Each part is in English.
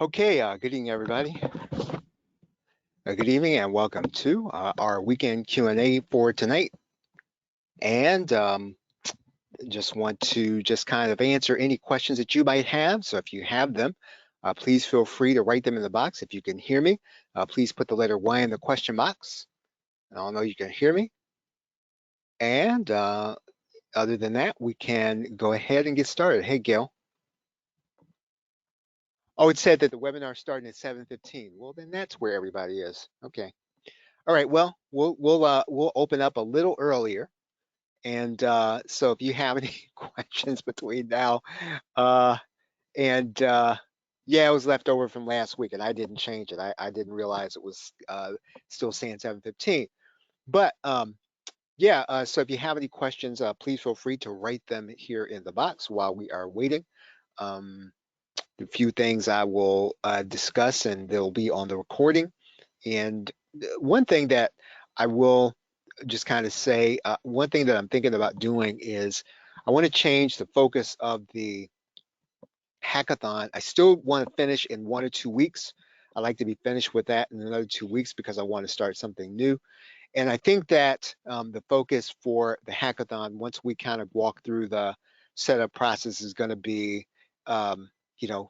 Okay, good evening, everybody. Good evening and welcome to our weekend Q&A for tonight. And just want to just kind of answer any questions that you might have. So if you have them, please feel free to write them in the box. If you can hear me, please put the letter Y in the question box. I'll know you can hear me. And other than that, we can go ahead and get started. Hey, Gail. Oh, it said that the webinar starting at 7:15. Well, then that's where everybody is. Okay. All right, well, we'll open up a little earlier, and so if you have any questions between now and yeah, it was left over from last week, and I didn't change it. I didn't realize it was still saying 7:15. But yeah, so if you have any questions, please feel free to write them here in the box while we are waiting. A few things I will discuss, and they'll be on the recording. And one thing that I will just kind of say, one thing that I'm thinking about doing is I want to change the focus of the hackathon. I still want to finish in 1 or 2 weeks. I like to be finished with that in another 2 weeks because I want to start something new. And I think that the focus for the hackathon, once we kind of walk through the setup process, is going to be,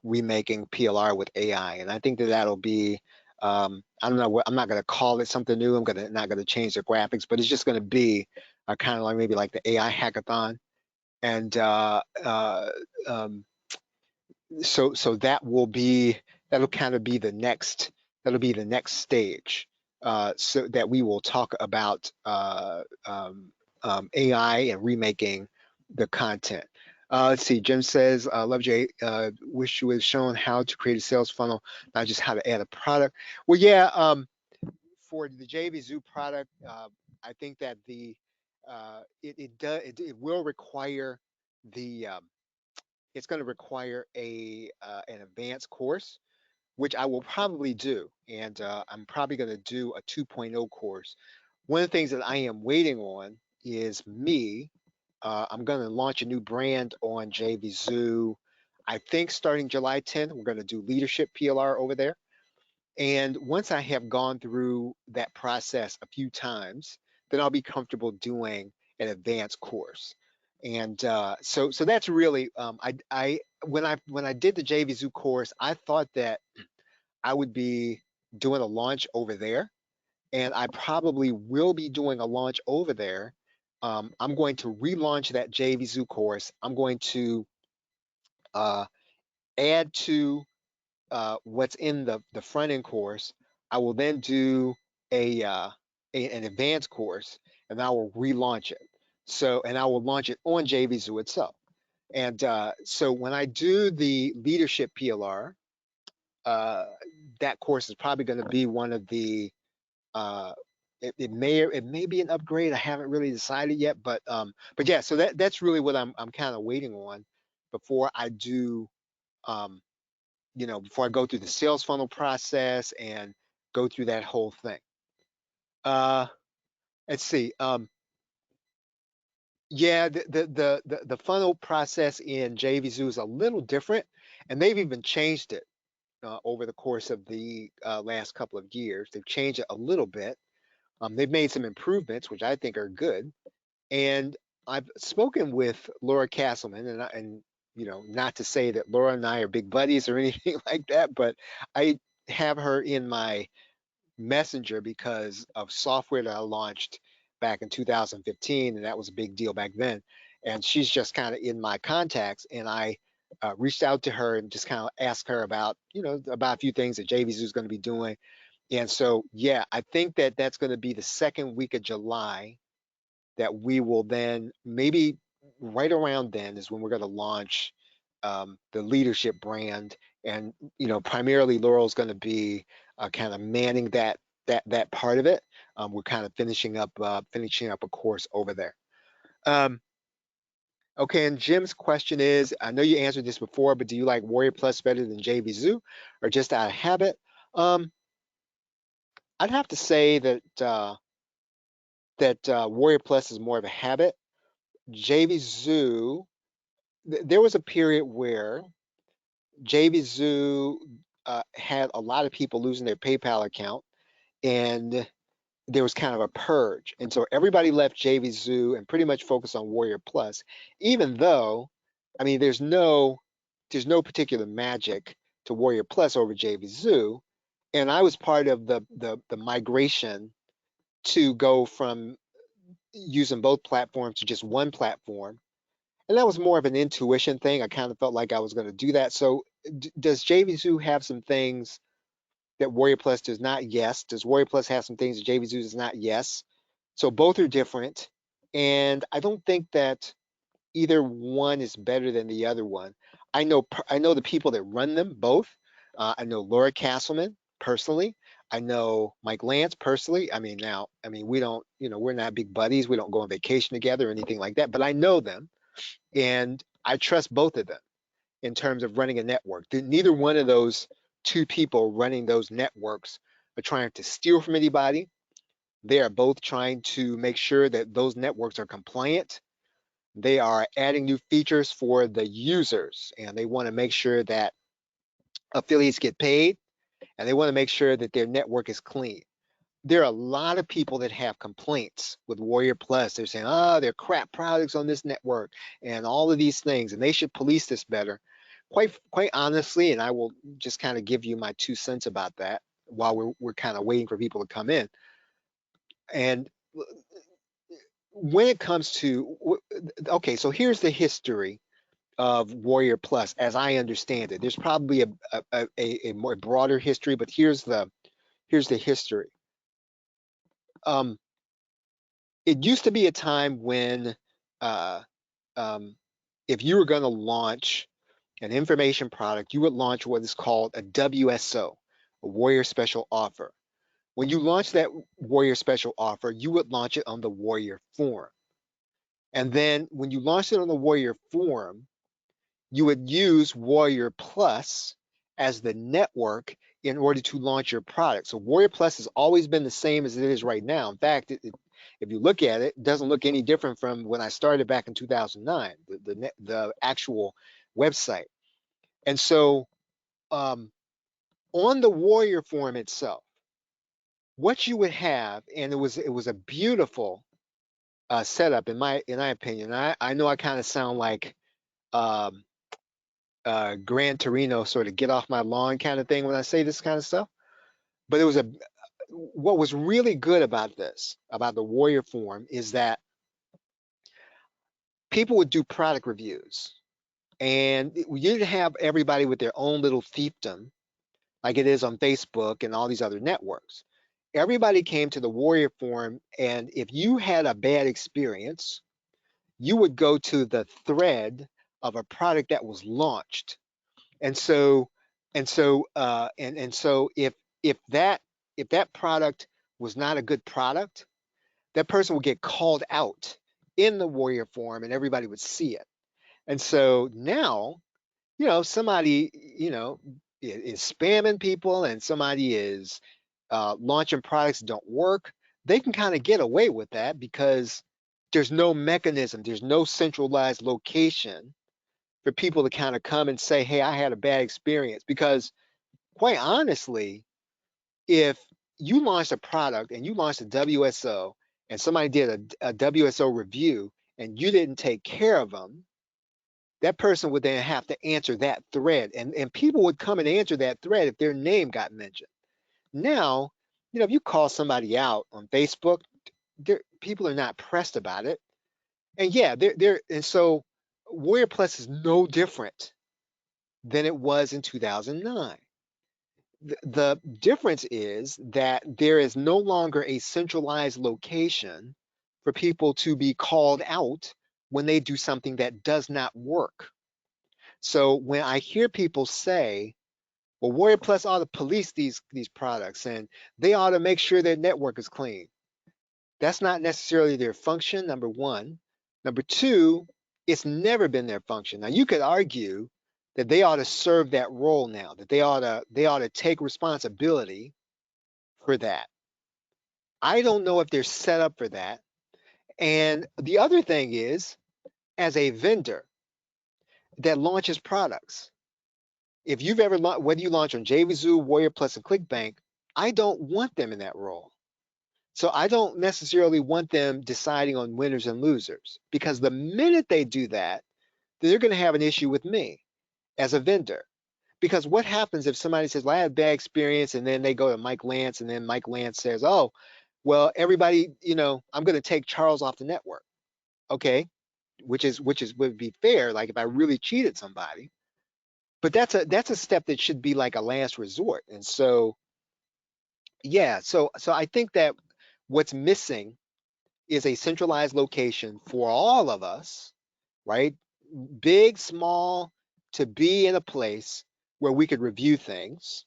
remaking PLR with AI. And I think that that'll be, I don't know, I'm not going to call it something new. I'm not going to change the graphics, but it's just going to be kind of like maybe like the AI hackathon. And so that'll kind of be the next stage, so that we will talk about AI and remaking the content. Let's see, Jim says, love Jay, wish you had shown how to create a sales funnel, not just how to add a product. Well, yeah, for the JVZoo product, I think that it will require the it's going to require an advanced course, which I will probably do, and I'm probably going to do a 2.0 course. One of the things that I am waiting on is me. I'm going to launch a new brand on JVZoo. I think starting July 10th, we're going to do leadership PLR over there. And once I have gone through that process a few times, then I'll be comfortable doing an advanced course. And so that's really I when I did the JVZoo course, I thought that I would be doing a launch over there, and I probably will be doing a launch over there. I'm going to relaunch that JVZoo course. I'm going to uh, add to what's in the front end course. I will then do an advanced course, and I will relaunch it. So, and I will launch it on JVZoo itself. And so when I do the leadership PLR, uh, that course is probably going to be one of the uh, it may be an upgrade. I haven't really decided yet, but yeah. So that's really what I'm kind of waiting on before I do before I go through the sales funnel process and go through that whole thing. Uh, let's see. Yeah, the funnel process in JVZoo is a little different, and they've even changed it over the course of the last couple of years. They've changed it a little bit. They've made some improvements, which I think are good. And I've spoken with Laura Castleman, and not to say that Laura and I are big buddies or anything like that, but I have her in my messenger because of software that I launched back in 2015, and that was a big deal back then. And she's just kind of in my contacts, and I reached out to her and just kind of asked her about about a few things that JVZoo is going to be doing. And so yeah, I think that that's going to be the second week of July that we will then maybe right around then is when we're going to launch the leadership brand, and primarily Laurel's going to be kind of manning that part of it. We're kind of finishing up a course over there. Okay, and Jim's question is, I know you answered this before, but do you like Warrior Plus better than JVZoo, or just out of habit? I'd have to say that Warrior Plus is more of a habit. JVZoo, there was a period where JVZoo had a lot of people losing their PayPal account, and there was kind of a purge. And so everybody left JVZoo and pretty much focused on Warrior Plus, even though, I mean, there's no particular magic to Warrior Plus over JVZoo. And I was part of the migration to go from using both platforms to just one platform. And that was more of an intuition thing. I kind of felt like I was going to do that. So does JVZoo have some things that Warrior Plus does not? Yes. Does Warrior Plus have some things that JVZoo does not? Yes. So both are different. And I don't think that either one is better than the other one. I know the people that run them both. I know Laura Castleman personally. I know Mike Lance personally. We don't, we're not big buddies. We don't go on vacation together or anything like that, but I know them and I trust both of them in terms of running a network. Neither one of those two people running those networks are trying to steal from anybody. They are both trying to make sure that those networks are compliant. They are adding new features for the users, and they want to make sure that affiliates get paid, and they want to make sure that their network is clean. There are a lot of people that have complaints with Warrior Plus. They're saying, oh, they're crap products on this network and all of these things, and they should police this better. Quite honestly, and I will just kind of give you my 2 cents about that while we're kind of waiting for people to come in. And when it comes to, okay, so here's the history of Warrior Plus as I understand it. There's probably a more broader history, but here's the history. It used to be a time when uh, if you were going to launch an information product, you would launch what is called a WSO, a Warrior Special Offer. When you launch that Warrior Special Offer, you would launch it on the Warrior Forum. And then when you launched it on the Warrior Forum, you would use Warrior Plus as the network in order to launch your product. So Warrior Plus has always been the same as it is right now. In fact, if you look at it, it doesn't look any different from when I started back in 2009, the actual website. And so on the Warrior Forum itself, what you would have, and it was a beautiful setup in my opinion. I know I kind of sound like um, Gran Torino, sort of get off my lawn kind of thing when I say this kind of stuff. But what was really good about this, about the Warrior Forum, is that people would do product reviews, and you didn't have everybody with their own little fiefdom like it is on Facebook and all these other networks. Everybody came to the Warrior Forum, and if you had a bad experience, you would go to the thread of a product that was launched. And so if that product was not a good product, that person would get called out in the Warrior Forum and everybody would see it. And so now, somebody, is spamming people and somebody is launching products that don't work, they can kind of get away with that because there's no mechanism, there's no centralized location for people to kind of come and say, hey, I had a bad experience. Because quite honestly, if you launched a product and you launched a WSO and somebody did a WSO review and you didn't take care of them, that person would then have to answer that thread. And people would come and answer that thread if their name got mentioned. Now, if you call somebody out on Facebook, people are not pressed about it. And yeah, and so Warrior Plus is no different than it was in 2009. The difference is that there is no longer a centralized location for people to be called out when they do something that does not work. So when I hear people say, well, Warrior Plus ought to police these products and they ought to make sure their network is clean, that's not necessarily their function, number one. Number two, it's never been their function. Now, you could argue that they ought to serve that role now, that they ought to take responsibility for that. I don't know if they're set up for that. And the other thing is, as a vendor that launches products, If you've ever, whether you launch on JVZoo, Warrior Plus, and ClickBank, I don't want them in that role. So I don't necessarily want them deciding on winners and losers, because the minute they do that, they're going to have an issue with me as a vendor. Because what happens if somebody says, well, I had a bad experience, and then they go to Mike Lance, and then Mike Lance says, oh, well, everybody, I'm going to take Charles off the network. Okay, which is would be fair, like if I really cheated somebody. But that's a step that should be like a last resort. And so, yeah, so I think that what's missing is a centralized location for all of us, right? Big, small, to be in a place where we could review things,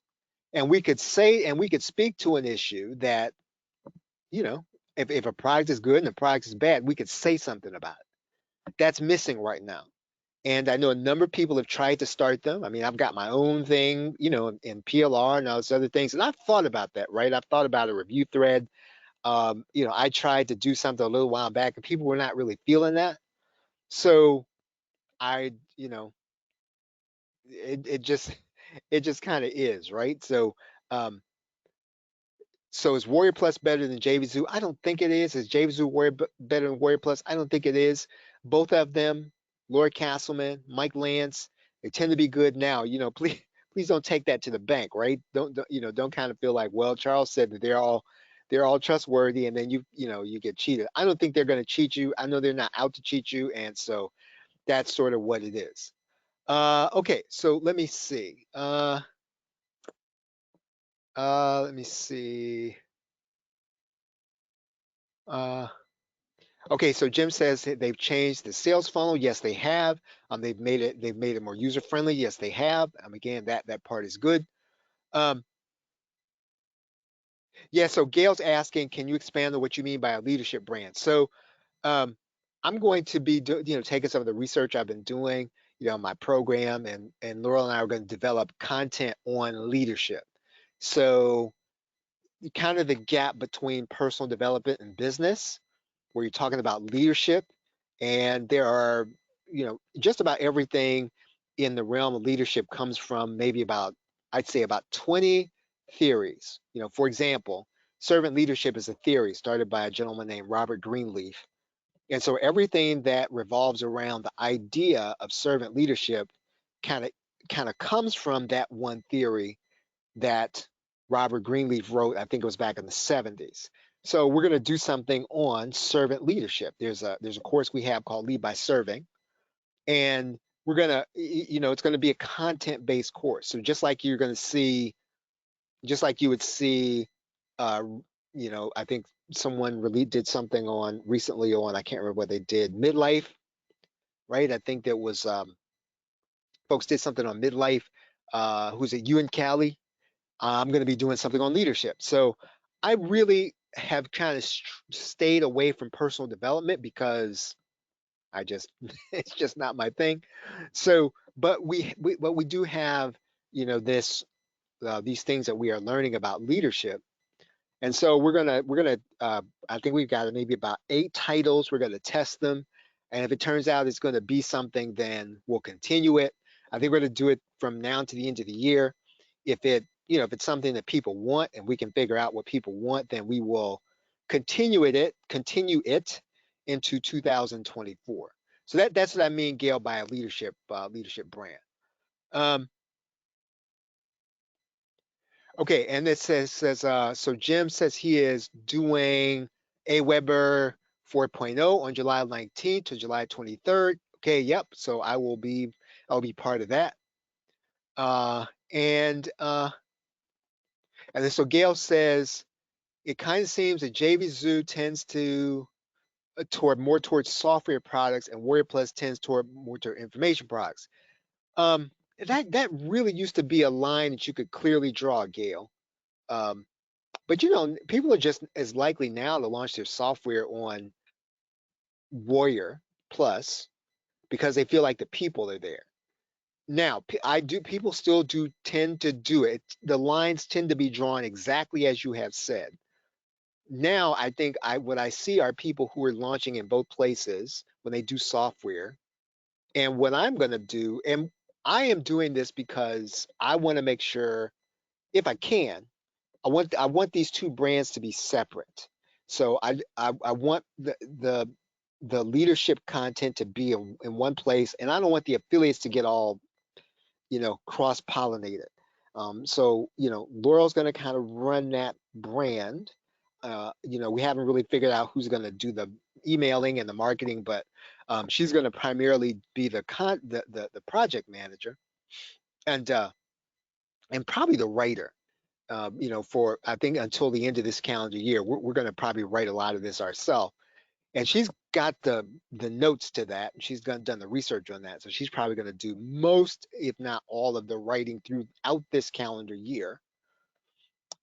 and we could say, and we could speak to an issue that, you know, if a product is good and the product is bad, we could say something about it. That's missing right now. And I know a number of people have tried to start them. I mean, I've got my own thing, in PLR and all those other things. And I've thought about that, right? I've thought about a review thread. I tried to do something a little while back and people were not really feeling that. So I, it just it just kind of is, right? So is Warrior Plus better than JVZoo? I don't think it is. Is JVZoo better than Warrior Plus? I don't think it is. Both of them, Lord Castleman, Mike Lance, they tend to be good now. Please don't take that to the bank, right? Don't kind of feel like, well, Charles said that they're all trustworthy, and then you get cheated. I don't think they're going to cheat you. I know they're not out to cheat you, and so that's sort of what it is. Okay, so let me see. Let me see. Uh, Okay, so Jim says they've changed the sales funnel. Yes, they have. They've made it more user friendly. Yes, they have. Again, that part is good. Um, yeah. So Gail's asking, can you expand on what you mean by a leadership brand? So um, I'm going to be taking some of the research I've been doing, my program, and Laurel and I are going to develop content on leadership. So kind of the gap between personal development and business, where you're talking about leadership, and there are, just about everything in the realm of leadership comes from maybe I'd say about 20 theories. For example, servant leadership is a theory started by a gentleman named Robert Greenleaf. And so everything that revolves around the idea of servant leadership kind of comes from that one theory that Robert Greenleaf wrote. I think it was back in the 70s. So we're going to do something on servant leadership. There's a course we have called Lead by Serving, and we're going to, it's going to be a content-based course. So just like you're going to see, just like you would see, uh, I think someone really did something on recently on, I can't remember what they did, midlife, right? I think there was folks did something on midlife. Who's it? You and Callie. I'm going to be doing something on leadership. So I really have kind of stayed away from personal development because I just it's just not my thing. So, but we do have this these things that we are learning about leadership, and so we're gonna I think we've got maybe about 8 titles. We're gonna test them, and if it turns out it's going to be something, then we'll continue it. I think we're going to do it from now to the end of the year. If it's something that people want and we can figure out what people want, then we will continue it into 2024. So that's what I mean, Gail, by a leadership brand. Okay, and it says so Jim says he is doing Aweber 4.0 on July 19th to July 23rd. Okay, yep. So I'll be part of that. Uh, and then so Gail says it kind of seems that JVZoo tends to towards software products, and Warrior Plus tends more toward information products. Um, that really used to be a line that you could clearly draw, Gail. Um, but people are just as likely now to launch their software on Warrior Plus because they feel like the people are there. Now, people still do tend to do it. The lines tend to be drawn exactly as you have said. Now, I think what I see are people who are launching in both places when they do software. And what I'm going to do, and I am doing this because I want to make sure, if I can, I want these two brands to be separate. So I want the leadership content to be in one place, and I don't want the affiliates to get all, cross-pollinated. So, Laurel's going to kind of run that brand. We haven't really figured out who's going to do the emailing and the marketing, but she's going to primarily be the project manager and probably the writer. For I think until the end of this calendar year, we're going to probably write a lot of this ourselves. And she's got the notes to that. And she's done the research on that. So she's probably going to do most, if not all, of the writing throughout this calendar year.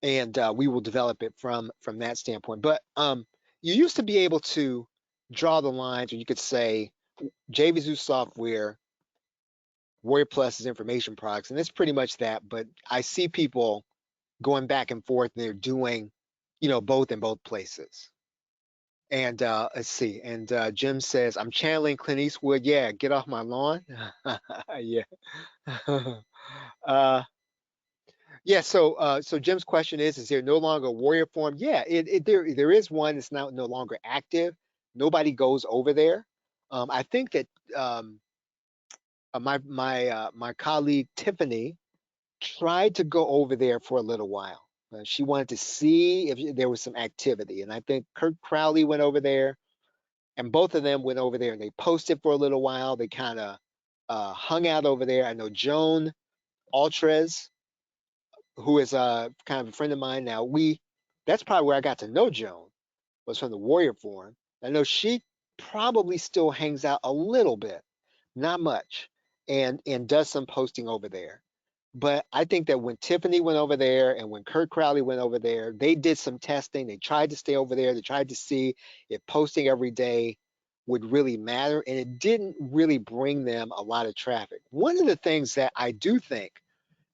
And we will develop it from that standpoint. But you used to be able to draw the lines, or you could say JVZoo software, Warrior Plus is information products, and it's pretty much that. But I see people going back and forth, and they're doing, both in both places. And let's see. And Jim says, I'm channeling Clint Eastwood. Yeah, get off my lawn. Yeah. Yeah. So Jim's question is there no longer a warrior forum? Yeah, there is one. It's now no longer active. Nobody goes over there. I think that my colleague Tiffany tried to go over there for a little while. She wanted to see if there was some activity, and I think Kirk Crowley went over there, and both of them went over there and they posted for a little while. They kind of hung out over there. I know Joan Altrez, who is kind of a friend of mine now. That's probably where I got to know Joan, was from the Warrior Forum. I know she probably still hangs out a little bit, not much, and does some posting over there. But I think that when Tiffany went over there and when Kurt Crowley went over there, they did some testing. They tried to stay over there. They tried to see if posting every day would really matter. And it didn't really bring them a lot of traffic. One of the things that I do think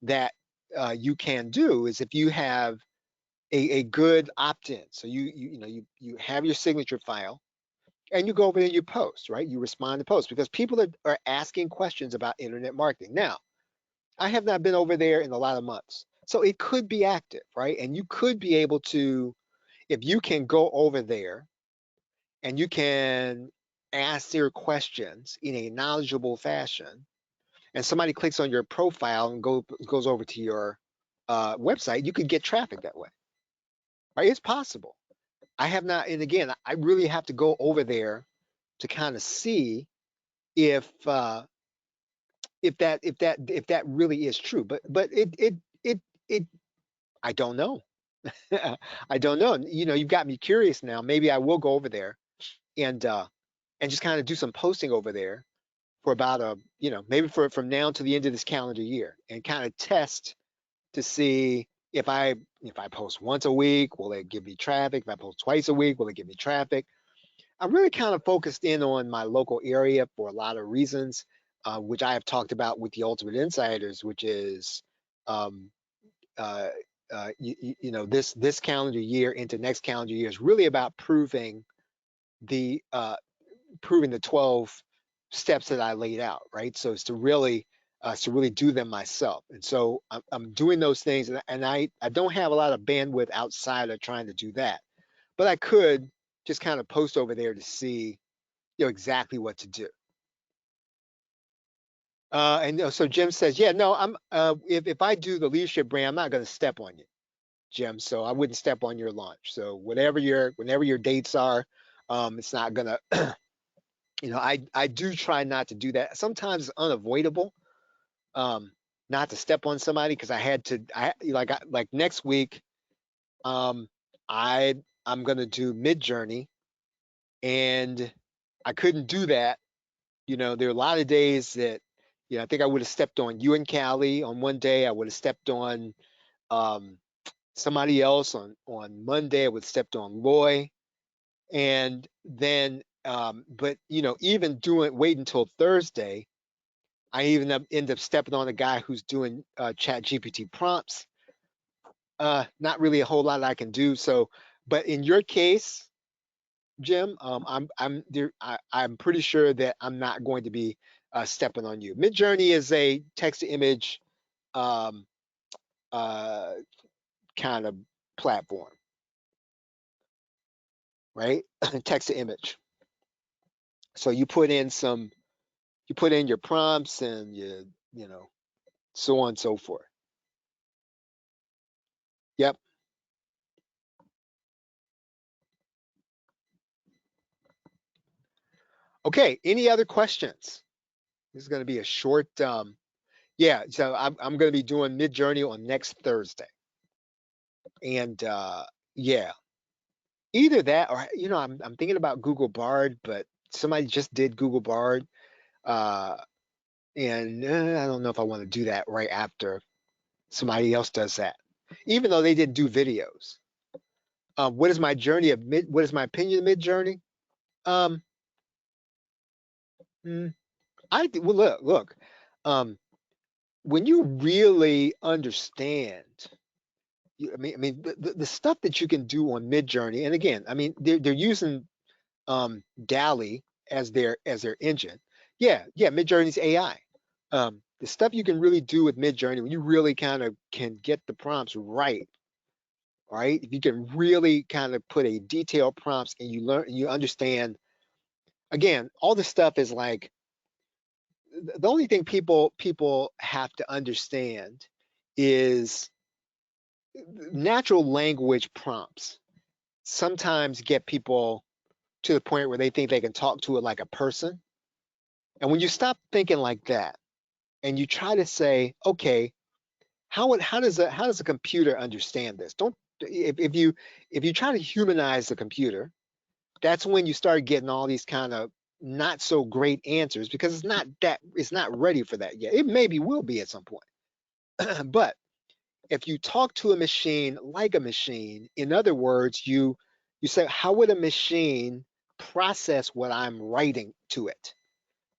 that you can do is if you have a good opt-in. So you have your signature file and you go over there and you post, right? You respond to posts because people are asking questions about internet marketing. Now, I have not been over there in a lot of months. So it could be active, right? And you could be able to, if you can go over there and you can ask their questions in a knowledgeable fashion, and somebody clicks on your profile and goes over to your website, you could get traffic that way, right? It's possible. I have not, and again, I really have to go over there to kind of see if that really is true. But it I don't know. I don't know. You've got me curious now. Maybe I will go over there and just kind of do some posting over there for about maybe from now to the end of this calendar year and kind of test to see if I post once a week, will it give me traffic? If I post twice a week, will it give me traffic? I'm really kind of focused in on my local area for a lot of reasons, which I have talked about with the Ultimate Insiders, which is um, uh, this calendar year into next calendar year is really about the proving the 12 steps that I laid out, right? So it's to really do them myself, and so I'm doing those things, and I don't have a lot of bandwidth outside of trying to do that, but I could just kind of post over there to see exactly what to do. And so Jim says, yeah, no, I'm if I do the leadership brand, I'm not going to step on you, Jim. So I wouldn't step on your launch. So whenever your dates are, it's not gonna, I do try not to do that. Sometimes it's unavoidable, not to step on somebody because like next week, um, I'm gonna do Mid-Journey, and I couldn't do that. There are a lot of days that, I think I would have stepped on you and Callie on one day. I would have stepped on um, somebody else on Monday. I would have stepped on Loy, and then, but even wait until Thursday. I even end up stepping on a guy who's doing Chat GPT prompts. Not really a whole lot I can do. So, but in your case, Jim, I'm pretty sure that I'm not going to be stepping on you. Midjourney is a text to image um, uh, kind of platform, right? Text to image. So you put in your prompts and you know, so on and so forth. Yep. Okay. Any other questions? This is going to be a short. Yeah. So I'm going to be doing Midjourney on next Thursday, and yeah, either that or I'm thinking about Google Bard, but somebody just did Google Bard, uh, and I don't know if I want to do that right after somebody else does that, even though they didn't do videos. What is my journey of mid? What is my opinion of Midjourney? Um, mm, well, look. Um, when you really understand, the stuff that you can do on Midjourney, and again, I mean, they're using DALL-E as their engine. Yeah, Midjourney's AI. The stuff you can really do with Midjourney when you really kind of can get the prompts right, right? If you can really kind of put a detailed prompts and you understand. Again, all this stuff is like the only thing people have to understand is natural language prompts sometimes get people to the point where they think they can talk to it like a person. And when you stop thinking like that and you try to say, okay, how does a computer understand this? Don't if you try to humanize the computer, that's when you start getting all these kind of not so great answers because it's not ready for that yet. It maybe will be at some point. But if you talk to a machine like a machine, in other words, you say, how would a machine process what I'm writing to it?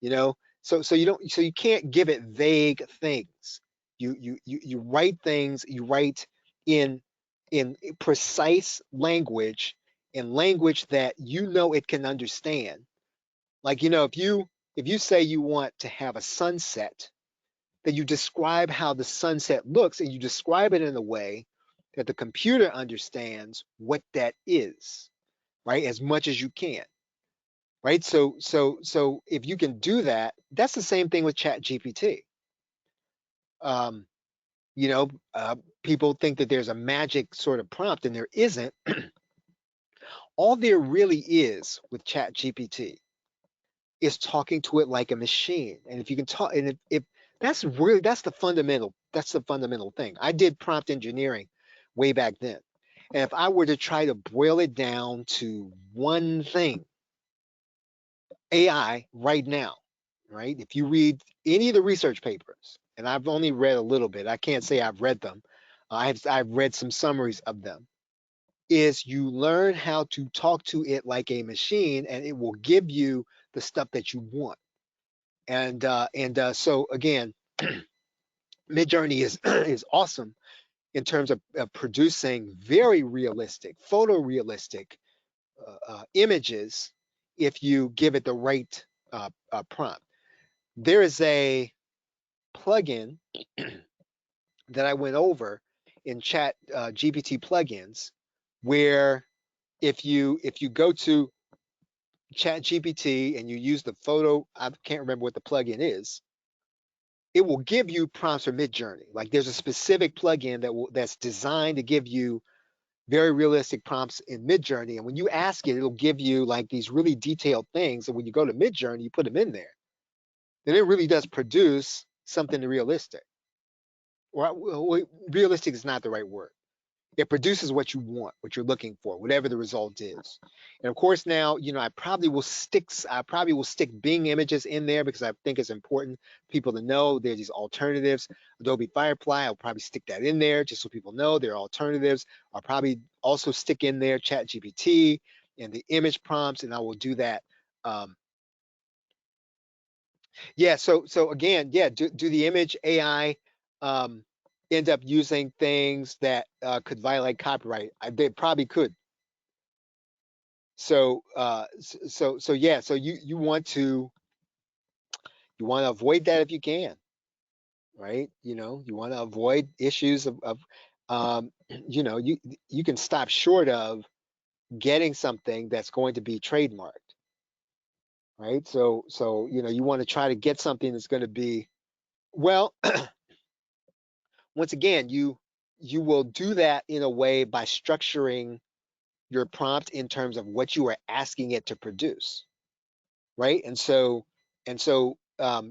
You know, so you can't give it vague things. You write things, you write in precise language, in language that you know it can understand. Like, if you say you want to have a sunset, then you describe how the sunset looks and you describe it in a way that the computer understands what that is, right? As much as you can, right? So if you can do that, that's the same thing with Chat GPT. Um, you know, people think that there's a magic sort of prompt, and there isn't. All there really is with Chat GPT is talking to it like a machine. And if you can talk, and if that's the fundamental thing. I did prompt engineering way back then. And if I were to try to boil it down to one thing, AI right now, right? If you read any of the research papers, and I've only read a little bit, I can't say I've read them. I've read some summaries of them. Is you learn how to talk to it like a machine, and it will give you the stuff that you want. And so again, Midjourney is is awesome in terms of producing very realistic, photorealistic images if you give it the right prompt. There is a plugin that I went over in Chat GPT plugins where if you go to Chat GPT and you use the photo, I can't remember what the plugin is, it will give you prompts for Midjourney. Like there's a specific plugin that's designed to give you very realistic prompts in Midjourney. And when you ask it, it'll give you like these really detailed things. And when you go to Midjourney, you put them in there, then it really does produce something realistic. Well, realistic is not the right word. It produces what you want, what you're looking for, whatever the result is. And of course, now, I probably will stick Bing images in there because I think it's important for people to know there's these alternatives. Adobe Firefly, I'll probably stick that in there just so people know there are alternatives. I'll probably also stick in there ChatGPT and the image prompts, and I will do that. Yeah, so again, yeah, do the image AI end up using things that could violate copyright? They probably could. So yeah, so you want to You want to avoid that if you can, right? You want to avoid issues you know, you can stop short of getting something that's going to be trademarked, right? So you want to try to get something that's going to be, well, once again, you will do that in a way by structuring your prompt in terms of what you are asking it to produce, right? And so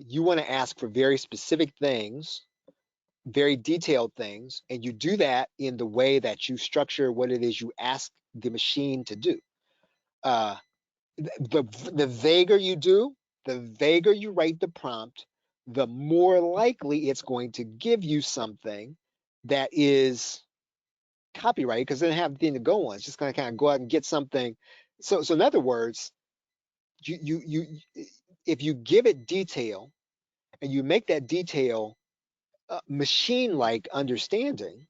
you want to ask for very specific things, very detailed things, and you do that in the way that you structure what it is you ask the machine to do. Uh, the vaguer you do, the vaguer you write the prompt, the more likely it's going to give you something that is copyright, because it doesn't have anything to go on. It's just going to kind of go out and get something. So in other words, you if you give it detail and you make that detail machine-like understanding,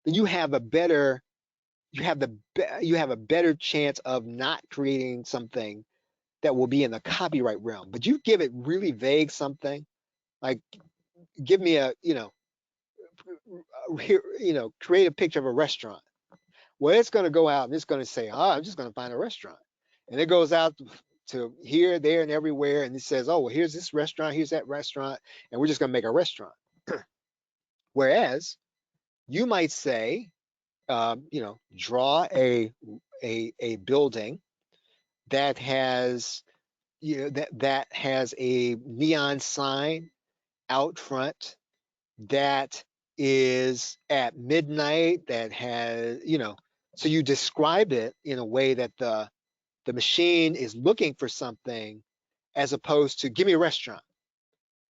then you have a better you have a better chance of not creating something that will be in the copyright realm. But you give it really vague something, like give me a here, create a picture of a restaurant. Well, it's going to go out and it's going to say, oh, I'm just going to find a restaurant. And it goes out to here, there, and everywhere. And it says, oh, well, here's this restaurant, here's that restaurant, and we're just going to make a restaurant. Whereas you might say, draw a building that has, that has a neon sign out front, that is at midnight, that has, so you describe it in a way that the machine is looking for something, as opposed to give me a restaurant,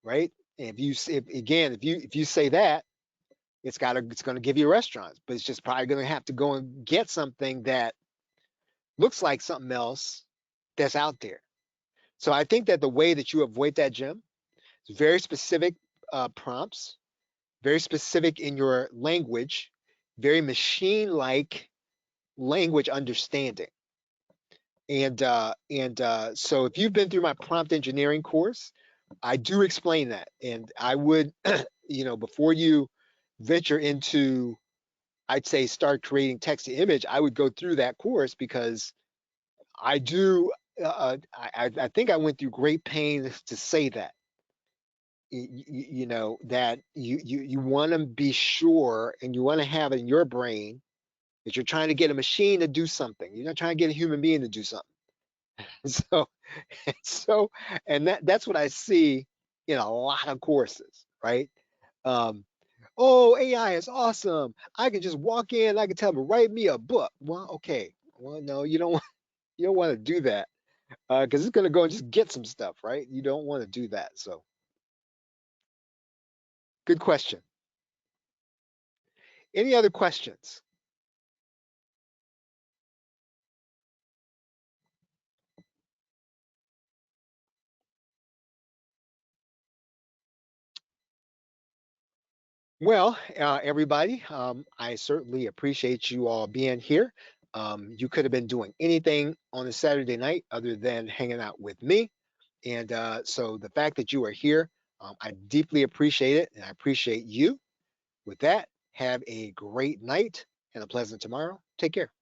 right? And if you say that, it's going to give you restaurants, but it's just probably going to have to go and get something that looks like something else that's out there. So I think that the way that you avoid that, Jim, is very specific prompts, very specific in your language, very machine-like language understanding. So if you've been through my prompt engineering course, I do explain that. And I would, before you venture into, I'd say, start creating text to image, I would go through that course, because I do, I think I went through great pains to say that. That you want to be sure, and you want to have it in your brain that you're trying to get a machine to do something. You're not trying to get a human being to do something. So, so, and that's what I see in a lot of courses, right? Oh, AI is awesome. I can just walk in, I can tell them, write me a book. Well, okay. Well, no, you don't want to do that, because it's going to go and just get some stuff, right? You don't want to do that. So, good question. Any other questions? Well, everybody, I certainly appreciate you all being here. You could have been doing anything on a Saturday night other than hanging out with me. And so the fact that you are here, I deeply appreciate it, and I appreciate you. With that, have a great night and a pleasant tomorrow. Take care.